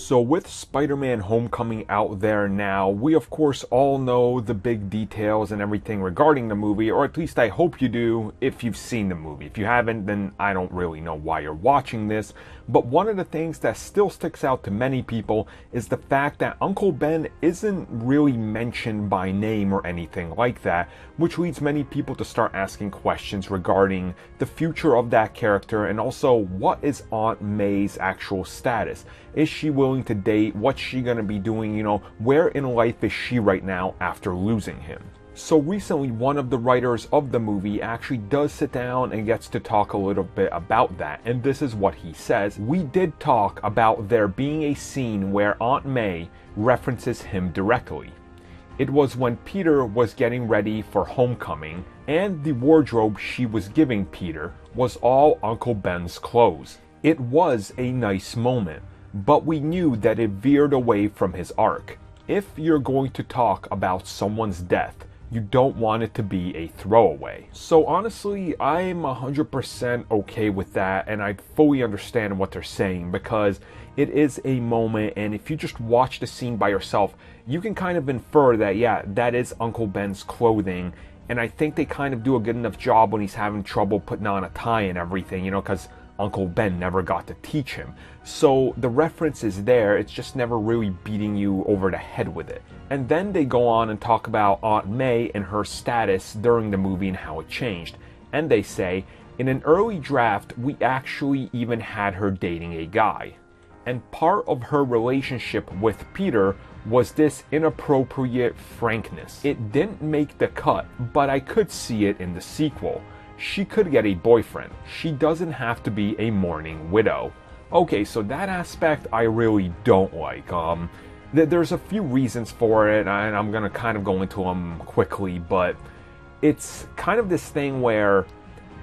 So with Spider-Man Homecoming out there now, we of course all know the big details and everything regarding the movie, or at least I hope you do if you've seen the movie. If you haven't, then I don't really know why you're watching this. But one of the things that still sticks out to many people is the fact that Uncle Ben isn't really mentioned by name or anything like that, which leads many people to start asking questions regarding the future of that character and also what is Aunt May's actual status. Is she willing to date? What's she going to be doing? You know, where in life is she right now after losing him? So recently, one of the writers of the movie actually does sit down and gets to talk a little bit about that. And this is what he says. We did talk about there being a scene where Aunt May references him directly. It was when Peter was getting ready for homecoming, and the wardrobe she was giving Peter was all Uncle Ben's clothes. It was a nice moment, but we knew that it veered away from his arc. If you're going to talk about someone's death, you don't want it to be a throwaway. So honestly, I'm 100% okay with that, and I fully understand what they're saying because it is a moment, and if you just watch the scene by yourself, you can kind of infer that, yeah, that is Uncle Ben's clothing, and I think they kind of do a good enough job when he's having trouble putting on a tie and everything, you know, because Uncle Ben never got to teach him. So the reference is there, it's just never really beating you over the head with it. And then they go on and talk about Aunt May and her status during the movie and how it changed. And they say, in an early draft, we actually even had her dating a guy. And part of her relationship with Peter was this inappropriate frankness. It didn't make the cut, but I could see it in the sequel. She could get a boyfriend. She doesn't have to be a mourning widow. Okay, so that aspect I really don't like. There's a few reasons for it, and I'm gonna kind of go into them quickly, but it's kind of this thing where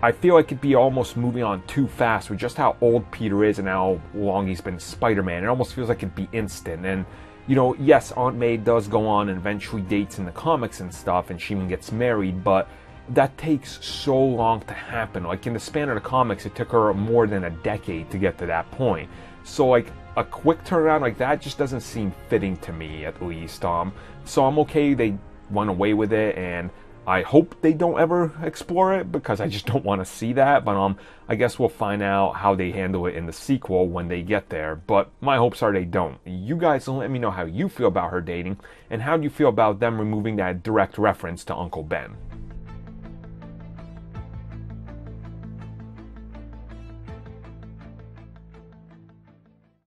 I feel like it'd be almost moving on too fast with just how old Peter is and how long he's been Spider-Man. It almost feels like it'd be instant. And, you know, yes, Aunt May does go on and eventually dates in the comics and stuff, and she even gets married, but that takes so long to happen. Like in the span of the comics, it took her more than a decade to get to that point. So like a quick turnaround like that just doesn't seem fitting to me, at least. So I'm okay they went away with it, and I hope they don't ever explore it because I just don't want to see that. But I guess we'll find out how they handle it in the sequel when they get there. But my hopes are they don't. You guys let me know how you feel about her dating, and how do you feel about them removing that direct reference to Uncle Ben.